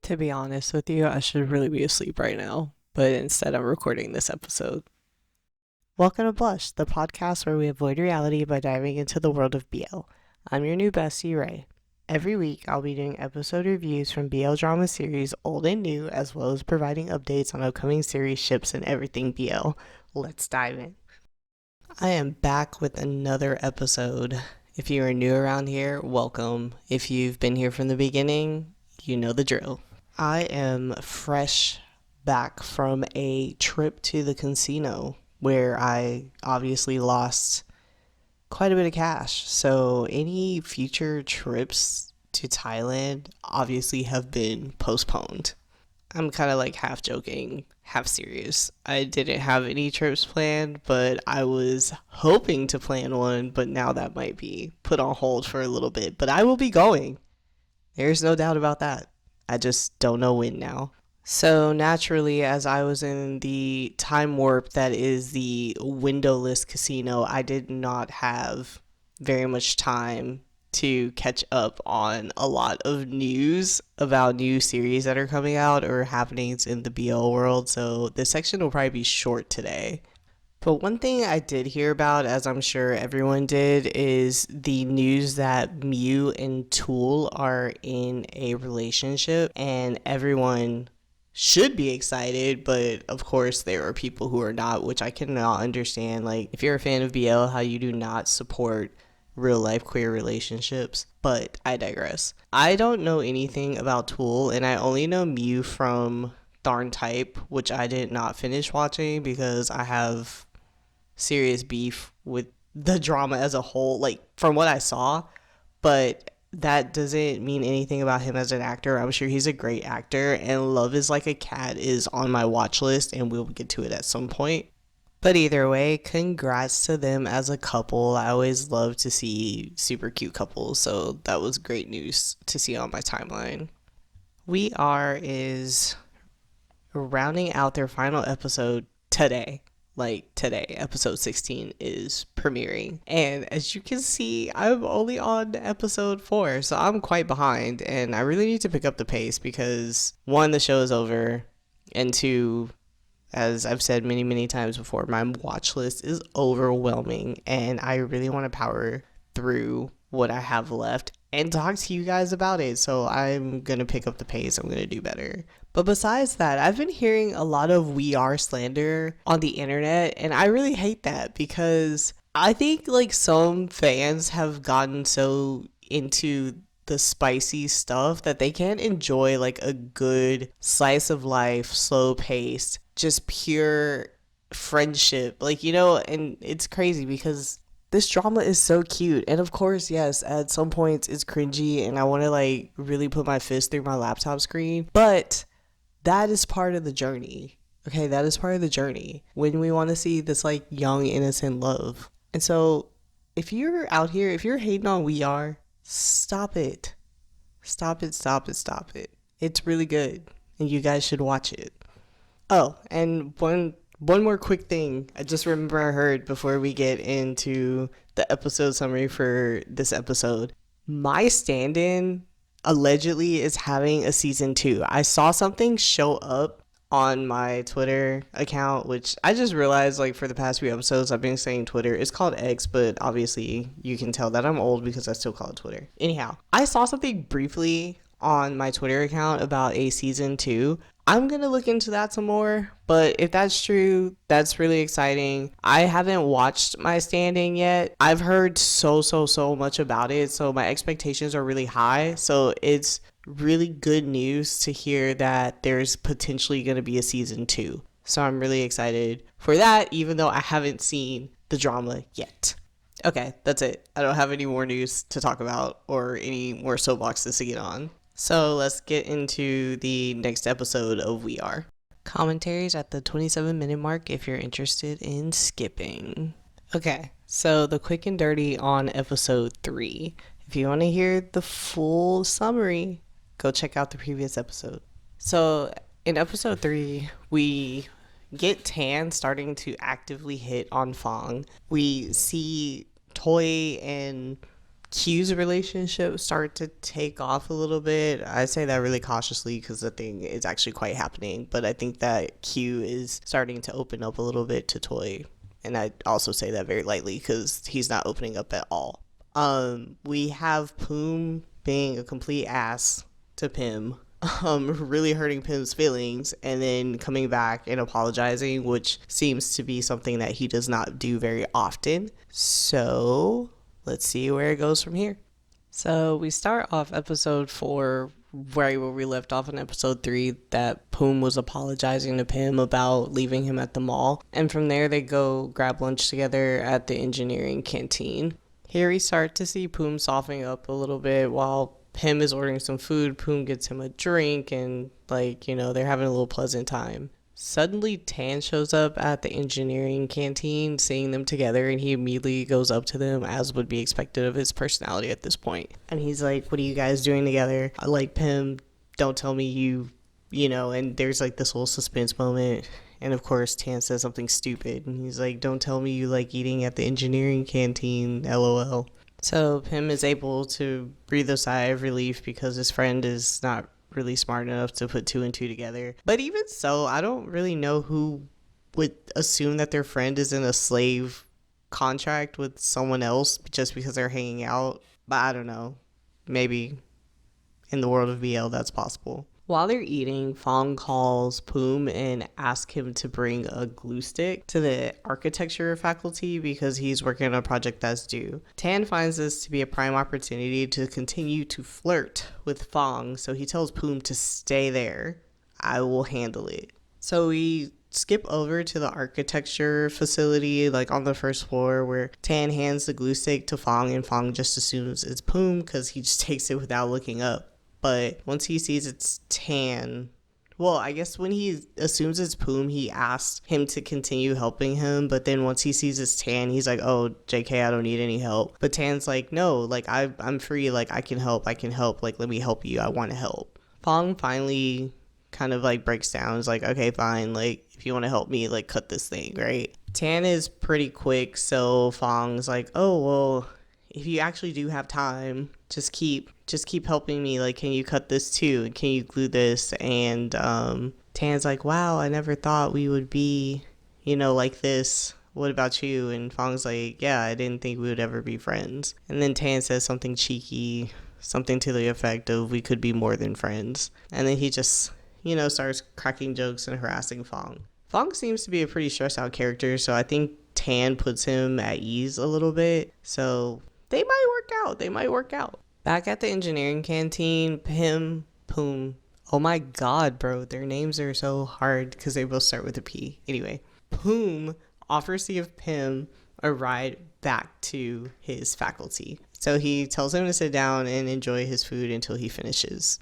To be honest with you, I should really be asleep right now, but instead I'm recording this episode. Welcome to Blush, the podcast where we avoid reality by diving into the world of BL. I'm your new bestie, Ray. Every week, I'll be doing episode reviews from BL drama series, old and new, as well as providing updates on upcoming series, ships, and everything BL. Let's dive in. I am back with another episode. If you are new around here, welcome. If you've been here from the beginning, you know the drill. I am fresh back from a trip to the casino where I obviously lost quite a bit of cash. So any future trips to Thailand obviously have been postponed. I'm kind of like half joking, half serious. I didn't have any trips planned, but I was hoping to plan one, but now that might be put on hold for a little bit. But I will be going. There's no doubt about that. I just don't know when now. So naturally, as I was in the time warp that is the windowless casino, I did not have very much time to catch up on a lot of news about new series that are coming out or happenings in the BL world. So this section will probably be short today. But one thing I did hear about, as I'm sure everyone did, is the news that Mew and Tool are in a relationship, and everyone should be excited, but of course there are people who are not, which I cannot understand. Like, if you're a fan of BL, how you do not support real life queer relationships. But I digress. I don't know anything about Tool, and I only know Mew from Darn Type, which I did not finish watching because I have serious beef with the drama as a whole, like from what I saw, but that doesn't mean anything about him as an actor. I'm sure he's a great actor, and Love is Like a Cat is on my watch list, and we'll get to it at some point. But either way, congrats to them as a couple. I always love to see super cute couples, so that was great news to see on my timeline. We Are is rounding out their final episode today. Like today, episode 16 is premiering. And as you can see, I'm only on episode 4, so I'm quite behind. And I really need to pick up the pace because one, the show is over, and two, as I've said many, many times before, my watch list is overwhelming, and I really want to power through what I have left and talk to you guys about it. So I'm going to pick up the pace. I'm going to do better. But besides that, I've been hearing a lot of We Are slander on the internet, and I really hate that because I think like some fans have gotten so into the spicy stuff that they can't enjoy like a good slice of life, slow paced, just pure friendship. Like, you know, and it's crazy because this drama is so cute. And of course, yes, at some points it's cringy and I want to like really put my fist through my laptop screen. But that is part of the journey. Okay, that is part of the journey when we want to see this like young, innocent love. And so if you're out here, if you're hating on We Are, stop it. Stop it, stop it, stop it. It's really good and you guys should watch it. Oh, and one more quick thing I just remember I heard before we get into the episode summary for this episode. My stand-in allegedly is having a season 2. I saw something show up on my Twitter account, which I just realized like for the past few episodes I've been saying Twitter. It's called X, but obviously you can tell that I'm old because I still call it Twitter. Anyhow, I saw something briefly on my Twitter account about a season 2. I'm going to look into that some more, but if that's true, that's really exciting. I haven't watched my standing yet. I've heard so much about it, so my expectations are really high. So it's really good news to hear that there's potentially going to be a season 2. So I'm really excited for that, even though I haven't seen the drama yet. Okay, that's it. I don't have any more news to talk about or any more soapboxes to get on. So let's get into the next episode of We Are. Commentaries at the 27-minute mark if you're interested in skipping. Okay, so the quick and dirty on episode 3. If you want to hear the full summary, go check out the previous episode. So in episode 3, we get Tan starting to actively hit on Fong. We see Toy and Q's relationship start to take off a little bit. I say that really cautiously because the thing is actually quite happening, but I think that Q is starting to open up a little bit to Toy, and I also say that very lightly because he's not opening up at all. We have Poom being a complete ass to Pim, really hurting Pim's feelings, and then coming back and apologizing, which seems to be something that he does not do very often. So let's see where it goes from here. So we start off episode 4 right where we left off in episode 3, that Poom was apologizing to Pim about leaving him at the mall. And from there they go grab lunch together at the engineering canteen. Here we start to see Poom softening up a little bit while Pim is ordering some food. Poom gets him a drink and they're having a little pleasant time. Suddenly, Tan shows up at the engineering canteen, seeing them together, and he immediately goes up to them, as would be expected of his personality at this point. And he's like, what are you guys doing together? I like Pim. Don't tell me and there's like this whole suspense moment. And of course, Tan says something stupid, and he's like, don't tell me you like eating at the engineering canteen, lol. So Pim is able to breathe a sigh of relief because his friend is not really smart enough to put 2 and 2 together. But even so, I don't really know who would assume that their friend is in a slave contract with someone else just because they're hanging out. But I don't know. Maybe in the world of BL that's possible. While they're eating, Fong calls Poom and asks him to bring a glue stick to the architecture faculty because he's working on a project that's due. Tan finds this to be a prime opportunity to continue to flirt with Fong, so he tells Poom to stay there. I will handle it. So we skip over to the architecture facility, like on the first floor, where Tan hands the glue stick to Fong, and Fong just assumes it's Poom because he just takes it without looking up. But once he sees it's Tan, well, I guess when he assumes it's Poom, he asks him to continue helping him. But then once he sees it's Tan, he's like, oh, JK, I don't need any help. But Tan's like, no, like, I'm free. Like, I can help. Like, let me help you. I want to help. Fong finally kind of like breaks down. It's like, okay, fine. Like, if you want to help me, like, cut this thing, right? Tan is pretty quick. So Fong's like, oh, well, if you actually do have time, just keep helping me. Like, can you cut this too? And can you glue this? And Tan's like, wow, I never thought we would be, like this. What about you? And Fong's like, yeah, I didn't think we would ever be friends. And then Tan says something cheeky, something to the effect of, we could be more than friends. And then he just, starts cracking jokes and harassing Fong. Fong seems to be a pretty stressed out character, so I think Tan puts him at ease a little bit. So they might work out. Back at the engineering canteen, Pim, Poom. Oh my god, bro. Their names are so hard because they both start with a P. Anyway, Poom offers to give Pim a ride back to his faculty. So he tells him to sit down and enjoy his food until he finishes.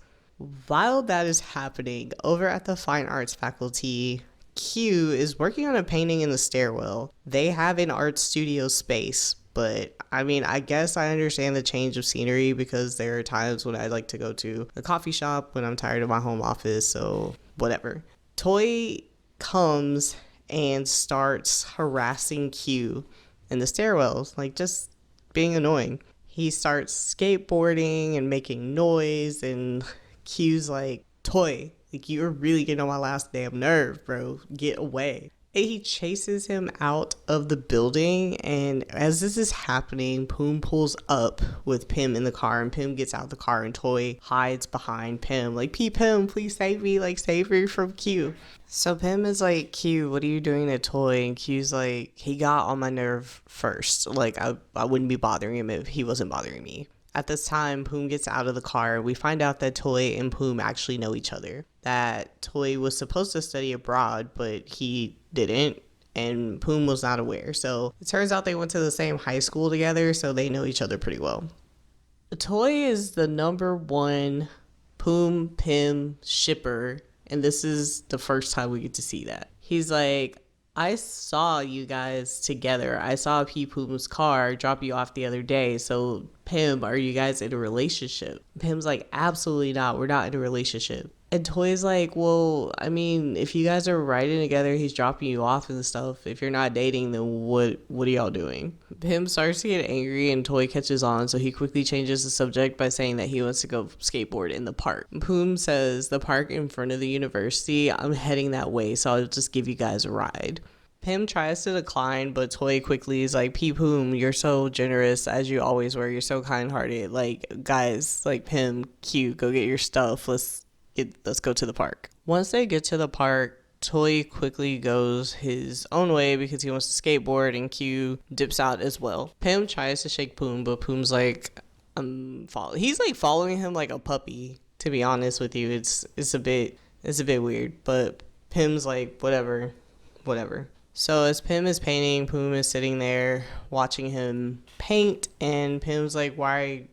While that is happening, over at the fine arts faculty, Q is working on a painting in the stairwell. They have an art studio space, but I mean, I guess I understand the change of scenery because there are times when I like to go to a coffee shop when I'm tired of my home office, so whatever. Toy comes and starts harassing Q in the stairwells, like just being annoying. He starts skateboarding and making noise, and Q's like, Toy, like, you're really getting on my last damn nerve, bro. Get away. And he chases him out of the building, and as this is happening, Poom pulls up with Pim in the car, and Pim gets out of the car, and Toy hides behind Pim, like, Pim, please save me, like, save me from Q. So Pim is like, Q, what are you doing to Toy? And Q's like, he got on my nerve first. Like, I wouldn't be bothering him if he wasn't bothering me. At this time, Poom gets out of the car. We find out that Toy and Poom actually know each other. That Toy was supposed to study abroad, but he didn't, and Poom was not aware. So it turns out they went to the same high school together, so they know each other pretty well. Toy is the number one Poom Pim shipper, and this is the first time we get to see that. He's like, I saw you guys together. I saw P Poom's car drop you off the other day. So, Pim, are you guys in a relationship? Pim's like, absolutely not. We're not in a relationship. And Toy's like, well, I mean, if you guys are riding together, he's dropping you off and stuff. If you're not dating, then what are y'all doing? Pim starts to get angry and Toy catches on, so he quickly changes the subject by saying that he wants to go skateboard in the park. Poom says, the park in front of the university, I'm heading that way, so I'll just give you guys a ride. Pim tries to decline, but Toy quickly is like, Poom, you're so generous, as you always were. You're so kind-hearted. Like, guys, like, Pim, cute, go get your stuff. Let's go to the park. Once they get to the park, Toy quickly goes his own way because he wants to skateboard, and Q dips out as well. Pim tries to shake Poom, but Poom's like, he's like following him like a puppy, to be honest with you. It's a bit weird, but Pim's like, whatever. So as Pim is painting, Poom is sitting there watching him paint, and Pim's like, why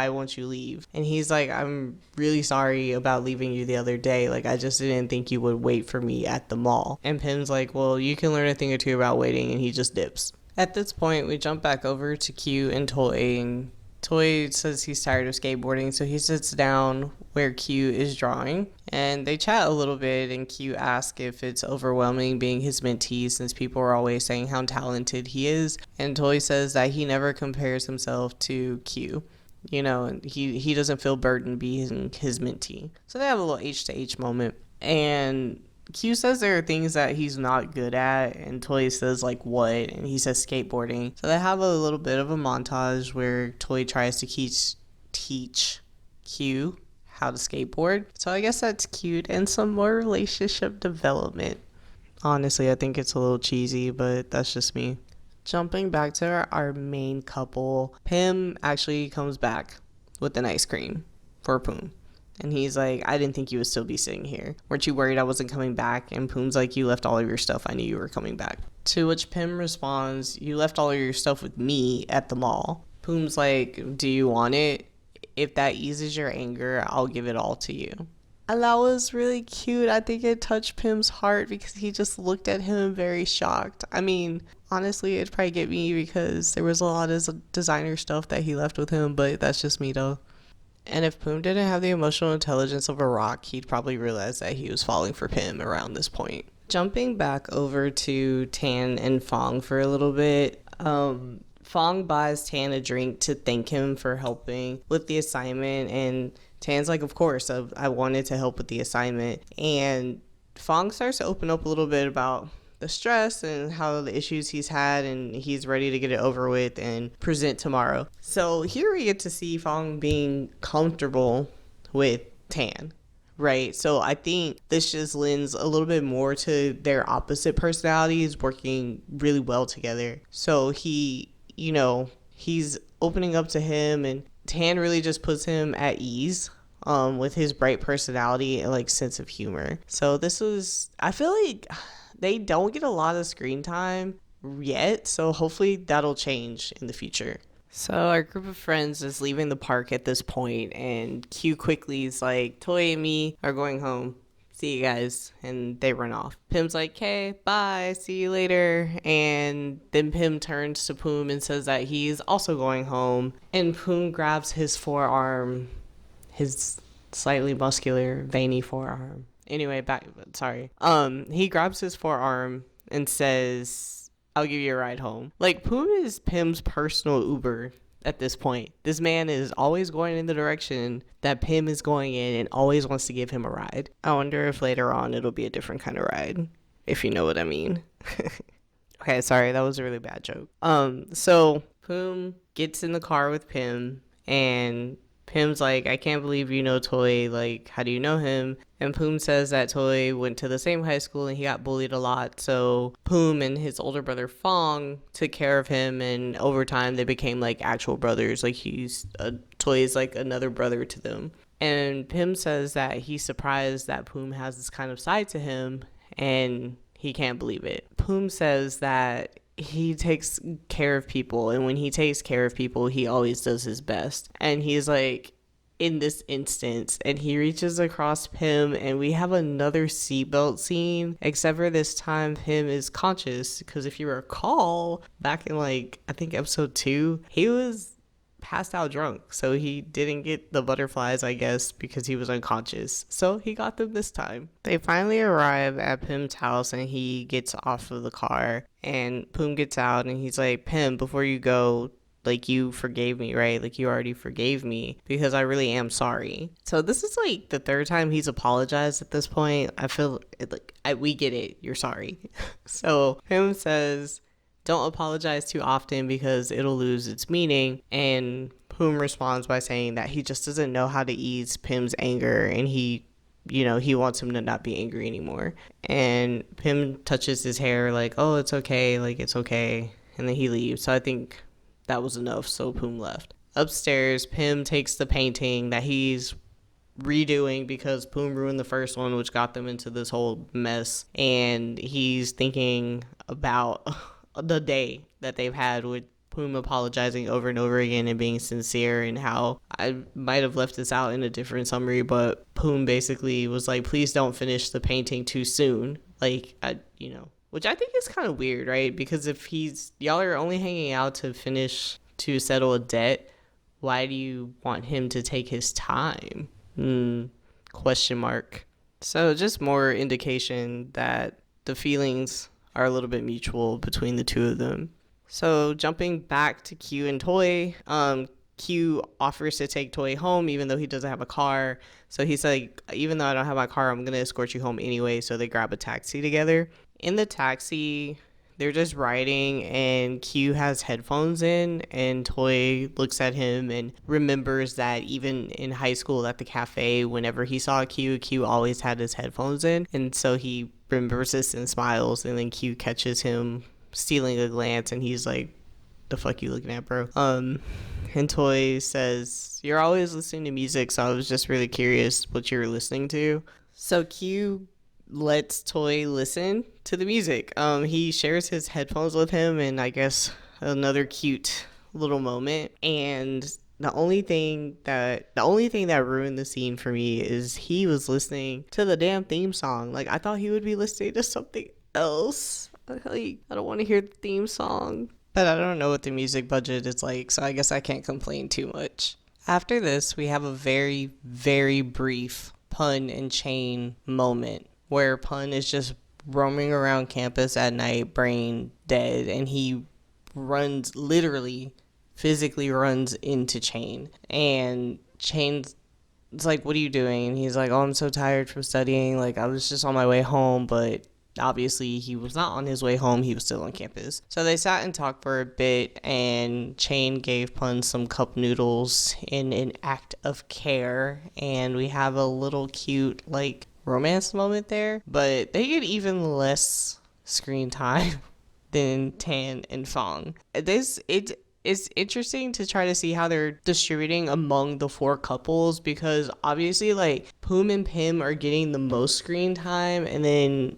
won't you leave? And he's like, I'm really sorry about leaving you the other day. Like, I just didn't think you would wait for me at the mall. And Pim's like, well, you can learn a thing or two about waiting, and he just dips. At this point, we jump back over to Q and Toy, and Toy says he's tired of skateboarding, so he sits down where Q is drawing, and they chat a little bit, and Q asks if it's overwhelming being his mentee since people are always saying how talented he is, and Toy says that he never compares himself to Q. You know, he doesn't feel burdened being his mentee. So they have a little H to H moment, and Q says there are things that he's not good at, and Toy says, like, what? And he says skateboarding. So they have a little bit of a montage where Toy tries to teach Q how to skateboard. So I guess that's cute, and some more relationship development. Honestly, I think it's a little cheesy, but that's just me. Jumping back to our main couple, Pim actually comes back with an ice cream for Poom. And he's like, I didn't think you would still be sitting here. Weren't you worried I wasn't coming back? And Poom's like, you left all of your stuff. I knew you were coming back. To which Pim responds, you left all of your stuff with me at the mall. Poom's like, do you want it? If that eases your anger, I'll give it all to you. And that was really cute. I think it touched Pim's heart because he just looked at him very shocked. I mean, honestly, it'd probably get me because there was a lot of designer stuff that he left with him, but that's just me though. And if Poom didn't have the emotional intelligence of a rock, he'd probably realize that he was falling for Pim around this point. Jumping back over to Tan and Fong for a little bit, Fong buys Tan a drink to thank him for helping with the assignment, and Tan's like, of course, I wanted to help with the assignment. And Fong starts to open up a little bit about the stress and how the issues he's had, and he's ready to get it over with and present tomorrow. So here we get to see Fong being comfortable with Tan, right? So I think this just lends a little bit more to their opposite personalities working really well together. So he's opening up to him, and Tan really just puts him at ease with his bright personality and like sense of humor. So I feel like they don't get a lot of screen time yet, so hopefully that'll change in the future. So our group of friends is leaving the park at this point, and Q quickly is like, Toy and me are going home. See you guys. And they run off. Pim's like, okay, bye, see you later. And then Pim turns to Poom and says that he's also going home. And Poom grabs his forearm, his slightly muscular, veiny forearm. Anyway, he grabs his forearm and says, I'll give you a ride home. Like, Poom is Pim's personal Uber at this point. This man is always going in the direction that Pim is going in and always wants to give him a ride. I wonder if later on it'll be a different kind of ride, if you know what I mean. Okay, sorry, that was a really bad joke. So Poom gets in the car with Pim, and Pim's like, I can't believe you know Toy. Like, how do you know him? And Poom says that Toy went to the same high school and he got bullied a lot. So Poom and his older brother Fong took care of him, and over time they became like actual brothers. Like Toy is like another brother to them. And Pim says that he's surprised that Poom has this kind of side to him, and he can't believe it. Poom says that he takes care of people, and when he takes care of people, he always does his best. And he's like, in this instance, and he reaches across Pim, and we have another seatbelt scene, except for this time Pim is conscious, because if you recall, back in like, I think episode 2, he was passed out drunk, so he didn't get the butterflies, I guess, because he was unconscious. So he got them this time. They finally arrive at Pim's house, and he gets off of the car, and Pim gets out, and he's like, Pim, before you go, like, you forgave me, right? Like, you already forgave me because I really am sorry. So this is like the third time he's apologized at this point. I feel like we get it. You're sorry. So Pim says, don't apologize too often because it'll lose its meaning. And Pim responds by saying that he just doesn't know how to ease Pim's anger, and he wants him to not be angry anymore. And Pim touches his hair like, oh, it's okay. Like, it's okay. And then he leaves. So I think that was enough, so Pim left. Upstairs, Pim takes the painting that he's redoing because Pim ruined the first one, which got them into this whole mess. And he's thinking about the day that they've had with Pim apologizing over and over again and being sincere, and how I might have left this out in a different summary, but Pim basically was like, please don't finish the painting too soon. Like, which I think is kind of weird, right? Because if y'all are only hanging out to settle a debt, why do you want him to take his time? Question mark. So just more indication that the feelings are a little bit mutual between the two of them. So jumping back to Q and Toy, Q offers to take Toy home even though he doesn't have a car. So he's like, even though I don't have my car, I'm going to escort you home anyway. So they grab a taxi together. In the taxi, they're just riding, and Q has headphones in, and Toy looks at him and remembers that even in high school at the cafe, whenever he saw Q always had his headphones in. And so he remembers this and smiles, and then Q catches him stealing a glance, and he's like, the fuck you looking at, bro? And Toy says, you're always listening to music, so I was just really curious what you were listening to. So Q lets Toy listen to the music. He shares his headphones with him, and I guess another cute little moment. And the only thing that ruined the scene for me is he was listening to the damn theme song. Like, I thought he would be listening to something else. Like, I don't want to hear the theme song. But I don't know what the music budget is like, so I guess I can't complain too much. After this, we have a very, very brief Pun and Chain moment where Pun is just roaming around campus at night, brain dead, and he physically runs into Chain. And Chain's like, what are you doing? And he's like, oh, I'm so tired from studying. Like, I was just on my way home, but obviously he was not on his way home. He was still on campus. So they sat and talked for a bit, and Chain gave Pun some cup noodles in an act of care. And we have a little cute, like, romance moment there, but they get even less screen time than Tan and Fong. It's interesting to try to see how they're distributing among the four couples, because obviously, like, Pum and Pim are getting the most screen time, and then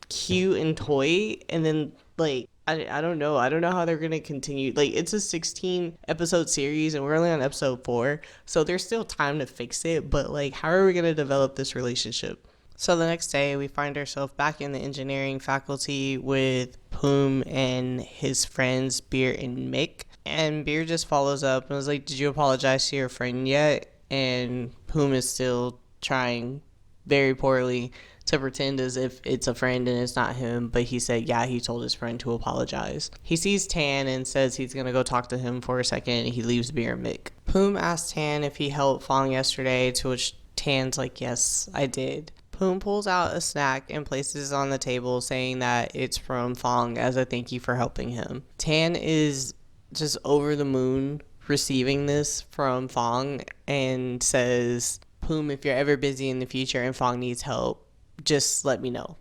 Q and Toy, and then, like, I don't know how they're gonna continue. Like, it's a 16 episode series and we're only on episode 4, so there's still time to fix it, but, like, how are we gonna develop this relationship? So the next day, we find ourselves back in the engineering faculty with Pum and his friends Beer and Mick. And Beer just follows up and was like, did you apologize to your friend yet? And Pum is still trying very poorly to pretend as if it's a friend and it's not him, but he said, yeah, he told his friend to apologize. He sees Tan and says he's gonna go talk to him for a second, and he leaves Beer and Mick. Pum asks Tan if he helped Fong yesterday, to which Tan's like, yes, I did. Pum pulls out a snack and places it on the table, saying that it's from Fong as a thank you for helping him. Tan is just over the moon receiving this from Fong and says, Pum, if you're ever busy in the future and Fong needs help, just let me know.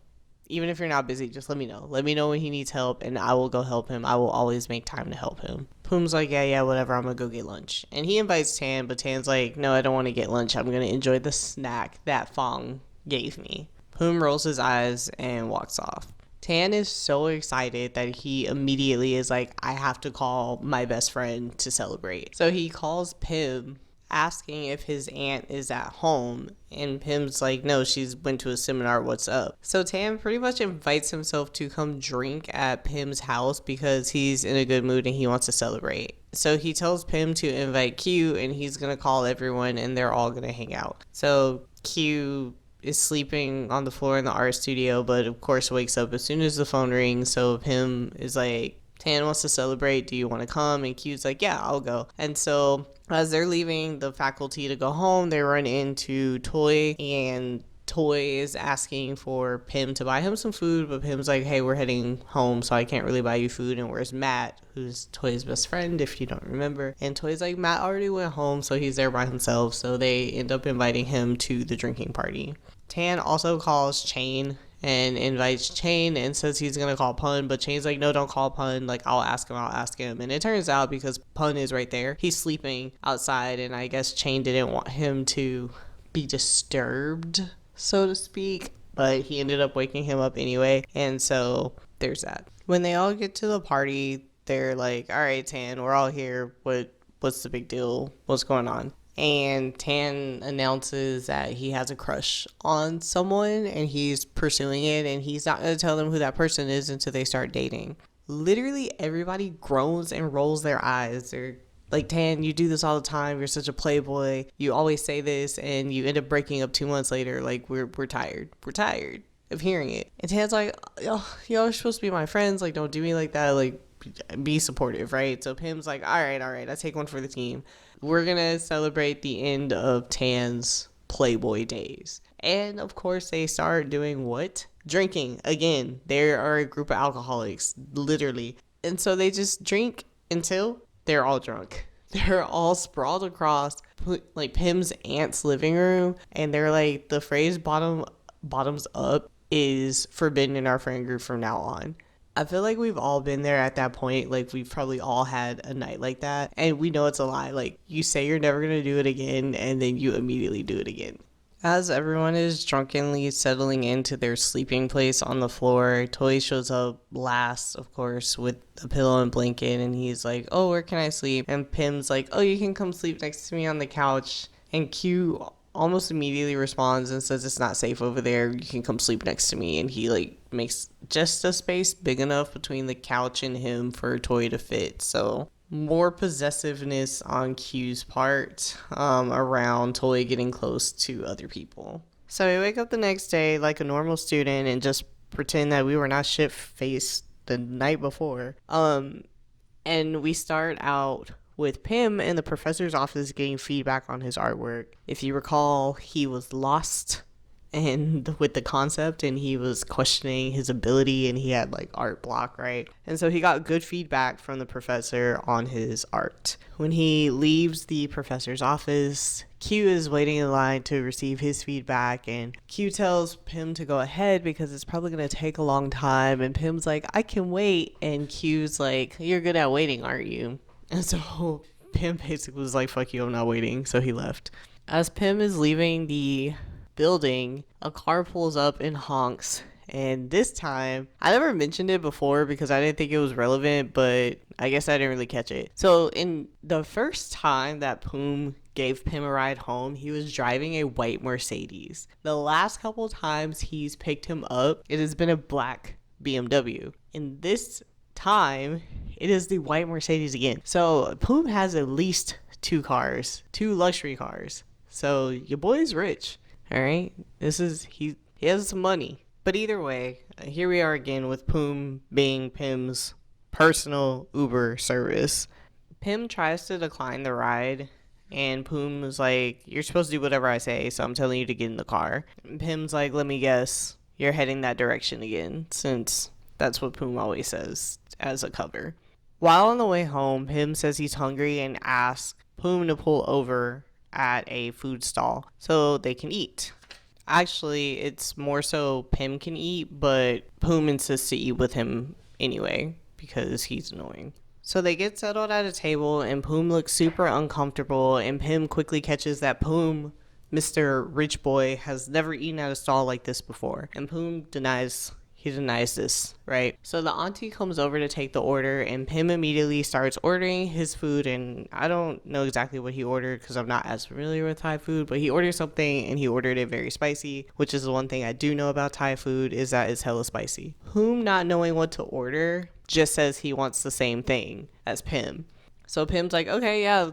Even if you're not busy, just let me know. Let me know when he needs help, and I will go help him. I will always make time to help him. Pum's like, yeah, whatever, I'm gonna go get lunch. And he invites Tan, but Tan's like, no, I don't want to get lunch. I'm gonna enjoy the snack that Fong gave me. Pum rolls his eyes and walks off. Tan is so excited that he immediately is like, I have to call my best friend to celebrate. So he calls Pim, asking if his aunt is at home, and Pim's like, no, she's went to a seminar, what's up? So Tan pretty much invites himself to come drink at Pim's house because he's in a good mood and he wants to celebrate. So he tells Pim to invite Q, and he's going to call everyone, and they're all going to hang out. So Q is sleeping on the floor in the art studio, but of course wakes up as soon as the phone rings. So Pim is like, Tan wants to celebrate. Do you want to come? And Q's like, yeah, I'll go. And so as they're leaving the faculty to go home, they run into Toy, and Toy is asking for Pim to buy him some food, but Pim's like, hey, we're heading home, so I can't really buy you food. And where's Matt, who's Toy's best friend, if you don't remember? And Toy's like, Matt already went home, so he's there by himself. So they end up inviting him to the drinking party. Tan also calls Chain and invites Chain and says he's gonna call Pun, but Chain's like, no, don't call Pun, like, I'll ask him. And it turns out, because Pun is right there, he's sleeping outside, and I guess Chain didn't want him to be disturbed, so to speak, but he ended up waking him up anyway. And so there's that. When they all get to the party, they're like, all right, Tan, we're all here, what's the big deal, what's going on? And Tan announces that he has a crush on someone and he's pursuing it, and he's not going to tell them who that person is until they start dating. Literally everybody groans and rolls their eyes. They're like, Tan, you do this all the time. You're such a playboy. You always say this, and you end up breaking up 2 months later. Like, we're tired. We're tired of hearing it. And Tan's like, oh, y'all are supposed to be my friends. Like, don't do me like that. Like, be supportive, right? So Pim's like, all right, I take one for the team. We're going to celebrate the end of Tan's Playboy days. And of course, they start doing what? Drinking. Again, they are a group of alcoholics, literally. And so they just drink until they're all drunk. They're all sprawled across like Pim's aunt's living room. And they're like, the phrase bottoms up is forbidden in our friend group from now on. I feel like we've all been there at that point. Like, we've probably all had a night like that, and we know it's a lie. Like, you say you're never going to do it again, and then you immediately do it again. As everyone is drunkenly settling into their sleeping place on the floor, Toy shows up last, of course, with a pillow and blanket, and he's like, oh, where can I sleep? And Pim's like, oh, you can come sleep next to me on the couch. And Q almost immediately responds and says, it's not safe over there, you can come sleep next to me. And he like makes just a space big enough between the couch and him for Toy to fit. So more possessiveness on Q's part around Toy getting close to other people. So we wake up the next day like a normal student and just pretend that we were not shit-faced the night before. And we start out with Pim in the professor's office getting feedback on his artwork. If you recall, he was lost with the concept, and he was questioning his ability, and he had like art block, right? And so he got good feedback from the professor on his art. When he leaves the professor's office, Q is waiting in line to receive his feedback, and Q tells Pim to go ahead because it's probably going to take a long time. And Pim's like, I can wait. And Q's like, you're good at waiting, aren't you? And so Pim basically was like, fuck you, I'm not waiting. So he left. As Pim is leaving the building, a car pulls up and honks. And this time, I never mentioned it before because I didn't think it was relevant, but I guess I didn't really catch it. So in the first time that Pum gave Pim a ride home, he was driving a white Mercedes. The last couple times he's picked him up, it has been a black BMW. In this time, it is the white Mercedes again. So Pum has at least 2 luxury cars. So your boy's rich. All right, he has some money. But either way, here we are again with Pum being Pim's personal Uber service. Pim tries to decline the ride, and Pum is like, you're supposed to do whatever I say, so I'm telling you to get in the car. And Pim's like, let me guess, you're heading that direction again, since that's what Pum always says as a cover. While on the way home, Pim says he's hungry and asks Pum to pull over at a food stall so they can eat. Actually, it's more so Pim can eat, but Pum insists to eat with him anyway because he's annoying. So they get settled at a table, and Pum looks super uncomfortable, and Pim quickly catches that Pum, Mr. Rich Boy, has never eaten at a stall like this before. And Pum denies this, right? So the auntie comes over to take the order, and Pim immediately starts ordering his food, and I don't know exactly what he ordered because I'm not as familiar with Thai food, but he ordered something, and he ordered it very spicy, which is the one thing I do know about Thai food, is that it's hella spicy. Pum, not knowing what to order, just says he wants the same thing as Pim. So Pim's like, okay, yeah,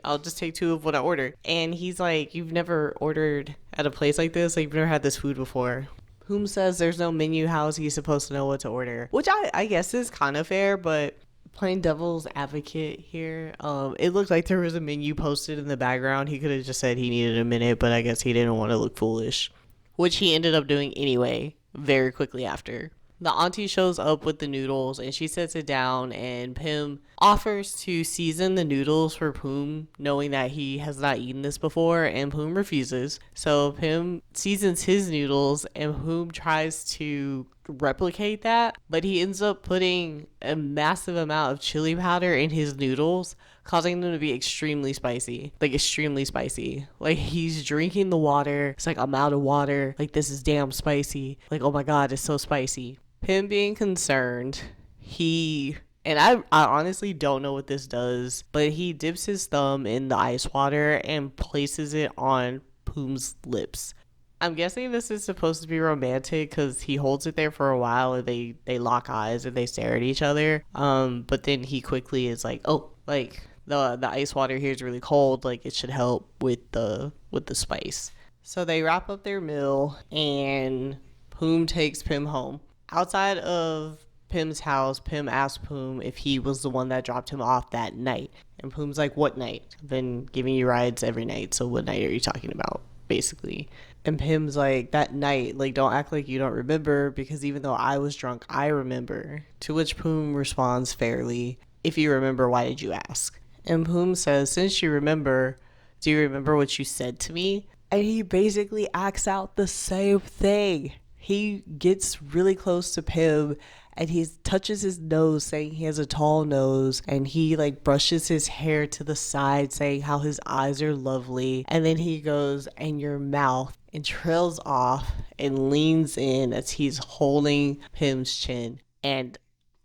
I'll just take two of what I ordered. And he's like, you've never ordered at a place like this? Like, you've never had this food before. Whom says there's no menu? How is he supposed to know what to order? Which I guess is kind of fair, but playing devil's advocate here, it looked like there was a menu posted in the background. He could have just said he needed a minute, but I guess he didn't want to look foolish, which he ended up doing anyway, very quickly after. The auntie shows up with the noodles and she sets it down, and Pim offers to season the noodles for Poom, knowing that he has not eaten this before, and Poom refuses. So Pim seasons his noodles and Poom tries to replicate that, but he ends up putting a massive amount of chili powder in his noodles, causing them to be extremely spicy. Like, extremely spicy. Like, he's drinking the water. It's like, I'm out of water. Like, this is damn spicy. Like, oh my god, it's so spicy. Him being concerned, and I honestly don't know what this does, but he dips his thumb in the ice water and places it on Poom's lips. I'm guessing this is supposed to be romantic because he holds it there for a while and they lock eyes and they stare at each other. But then he quickly is like, oh, like the ice water here is really cold. Like, it should help with the spice. So they wrap up their meal and Poom takes Pim home. Outside of Pim's house, Pim asked Poom if he was the one that dropped him off that night. And Poom's like, what night? I've been giving you rides every night, so what night are you talking about, basically? And Pim's like, that night, like, don't act like you don't remember, because even though I was drunk, I remember. To which Poom responds fairly, if you remember, why did you ask? And Poom says, since you remember, do you remember what you said to me? And he basically acts out the same thing. He gets really close to Pim and he touches his nose, saying he has a tall nose, and he like brushes his hair to the side, saying how his eyes are lovely. And then he goes, and your mouth, and trails off and leans in as he's holding Pim's chin. And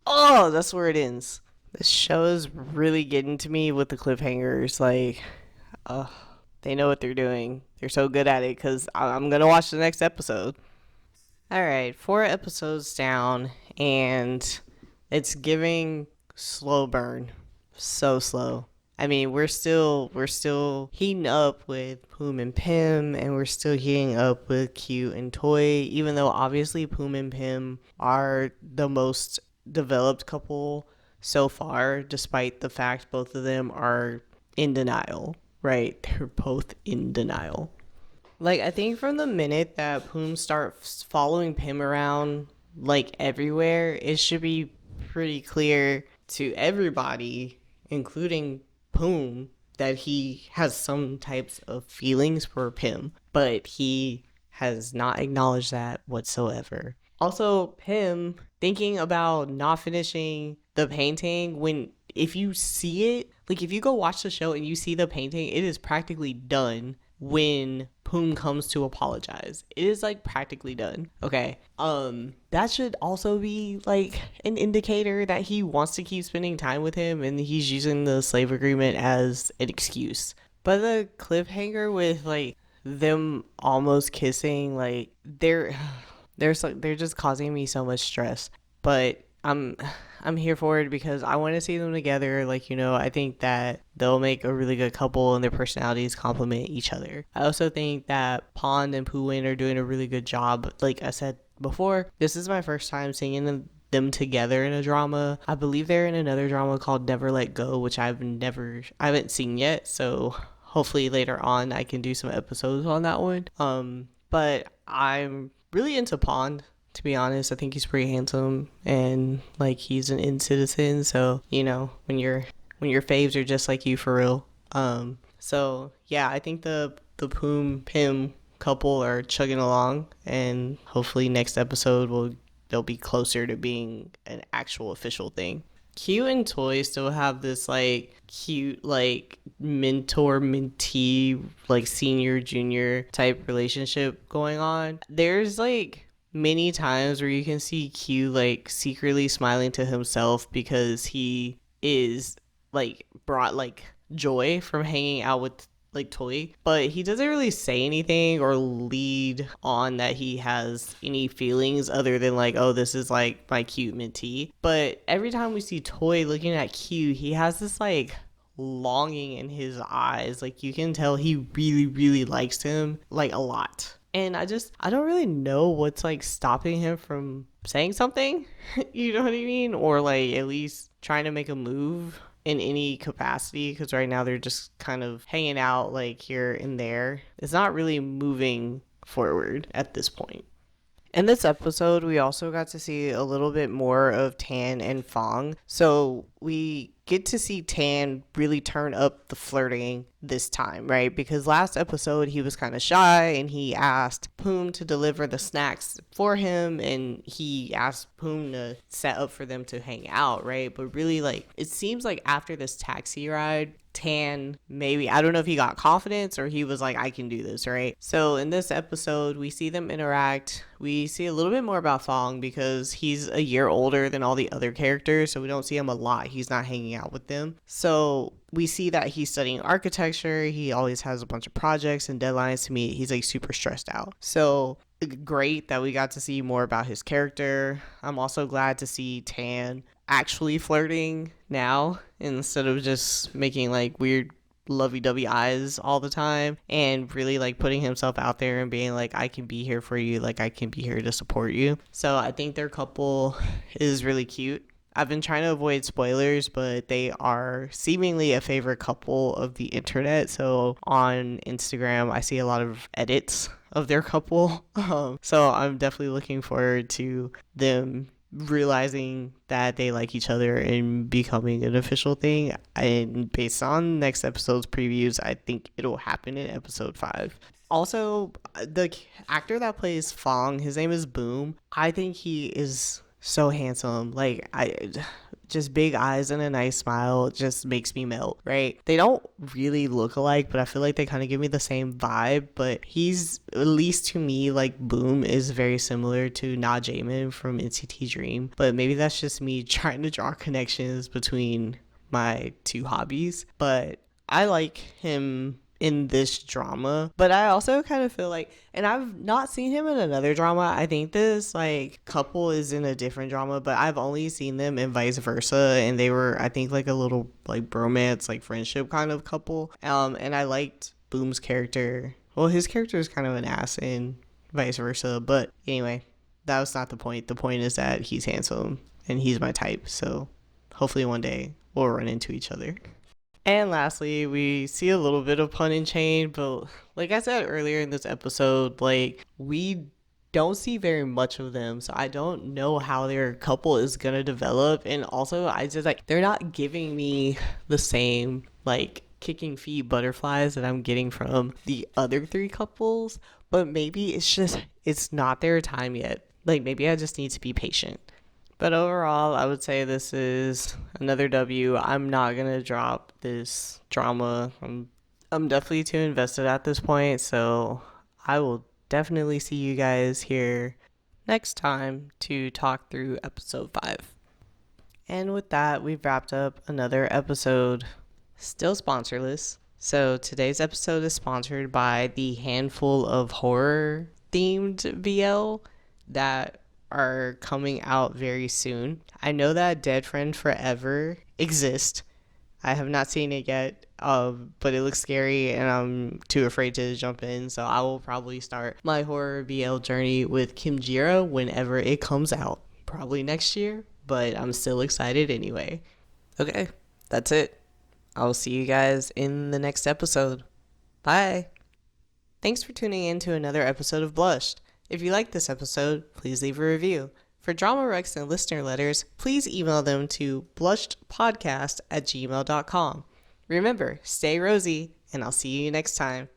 oh, that's where it ends. This show is really getting to me with the cliffhangers. Like, they know what they're doing. They're so good at it because I'm going to watch the next episode. Alright, 4 episodes down, and it's giving slow burn. So slow. I mean, we're still heating up with Poom and Pim, and we're still heating up with Q and Toy, even though obviously Poom and Pim are the most developed couple so far, despite the fact both of them are in denial, right? They're both in denial. Like, I think from the minute that Poom starts following Pim around, like, everywhere, it should be pretty clear to everybody, including Poom, that he has some types of feelings for Pim, but he has not acknowledged that whatsoever. Also, Pim thinking about not finishing the painting when, if you see it, like, if you go watch the show and you see the painting, it is practically done when Poom comes to apologize. It is like practically done. Okay. That should also be like an indicator that he wants to keep spending time with him and he's using the slave agreement as an excuse. But the cliffhanger with like them almost kissing, like they're just causing me so much stress. But I'm here for it because I want to see them together. Like, you know, I think that they'll make a really good couple and their personalities complement each other. I also think that Pond and Pooin are doing a really good job. Like I said before, this is my first time seeing them together in a drama. I believe they're in another drama called Never Let Go, which I haven't seen yet. So hopefully later on I can do some episodes on that one. But I'm really into Pond. To be honest, I think he's pretty handsome and like he's an in-citizen, so you know, when your faves are just like you for real. So yeah, I think the Poom Pim couple are chugging along, and hopefully next episode they'll be closer to being an actual official thing. Q and Toy still have this like cute like mentor mentee like senior junior type relationship going on. There's like many times where you can see Q like secretly smiling to himself because he is like brought like joy from hanging out with like toy, but he doesn't really say anything or lead on that he has any feelings other than like, oh, this is like my cute mentee. But every time we see Toy looking at Q, he has this like longing in his eyes. Like you can tell he really, really likes him like a lot. And I don't really know what's like stopping him from saying something, you know what I mean? Or like at least trying to make a move in any capacity, because right now they're just kind of hanging out like here and there. It's not really moving forward at this point. In this episode, we also got to see a little bit more of Tan and Fong. So we get to see Tan really turn up the flirting this time, right? Because last episode, he was kind of shy and he asked Poom to deliver the snacks for him, and he asked Poom to set up for them to hang out, right? But really, like, it seems like after this taxi ride, Tan, maybe, I don't know if he got confidence or he was like, I can do this, right? So in this episode, we see them interact. We see a little bit more about Fong because he's a year older than all the other characters, so we don't see him a lot. He's not hanging out with them. So we see that he's studying architecture. He always has a bunch of projects and deadlines to meet. He's like super stressed out. So great that we got to see more about his character. I'm also glad to see Tan actually flirting now instead of just making like weird lovey-dovey eyes all the time, and really like putting himself out there and being like, I can be here for you, like I can be here to support you. So I think their couple is really cute. I've been trying to avoid spoilers, but they are seemingly a favorite couple of the internet. So on Instagram, I see a lot of edits of their couple. So I'm definitely looking forward to them realizing that they like each other and becoming an official thing. And based on next episode's previews, I think it'll happen in episode 5. Also, the actor that plays Fong, his name is Boom. I think he is so handsome. Like, just big eyes and a nice smile just makes me melt, right? They don't really look alike, but I feel like they kind of give me the same vibe. But he's, at least to me, like Boom is very similar to Na Jamin from NCT Dream. But maybe that's just me trying to draw connections between my two hobbies. But I like him in this drama, but I also kind of feel like, and I've not seen him in another drama. I think this like couple is in a different drama, but I've only seen them in Vice Versa, and they were, I think, like a little like bromance, like friendship kind of couple. And I liked Boom's character. Well, his character is kind of an ass in Vice Versa, but anyway, that was not the point. The point is that he's handsome and he's my type, so hopefully one day we'll run into each other. And lastly, we see a little bit of Pun and Chain, but like I said earlier in this episode, like we don't see very much of them, so I don't know how their couple is gonna develop. And also, I just like, they're not giving me the same like kicking feet butterflies that I'm getting from the other 3 couples, but maybe it's not their time yet. Like maybe I just need to be patient. But overall, I would say this is another W. I'm not going to drop this drama. I'm definitely too invested at this point, so I will definitely see you guys here next time to talk through episode 5. And with that, we've wrapped up another episode, still sponsorless. So today's episode is sponsored by the handful of horror themed BL that are coming out very soon. I know that Dead Friend Forever exists. I have not seen it yet, but it looks scary and I'm too afraid to jump in, so I will probably start my horror BL journey with Kimjira whenever it comes out. Probably next year, but I'm still excited anyway. Okay, that's it. I'll see you guys in the next episode. Bye! Thanks for tuning in to another episode of Blushed. If you liked this episode, please leave a review. For drama recs and listener letters, please email them to blushedpodcast@gmail.com. Remember, stay rosy, and I'll see you next time.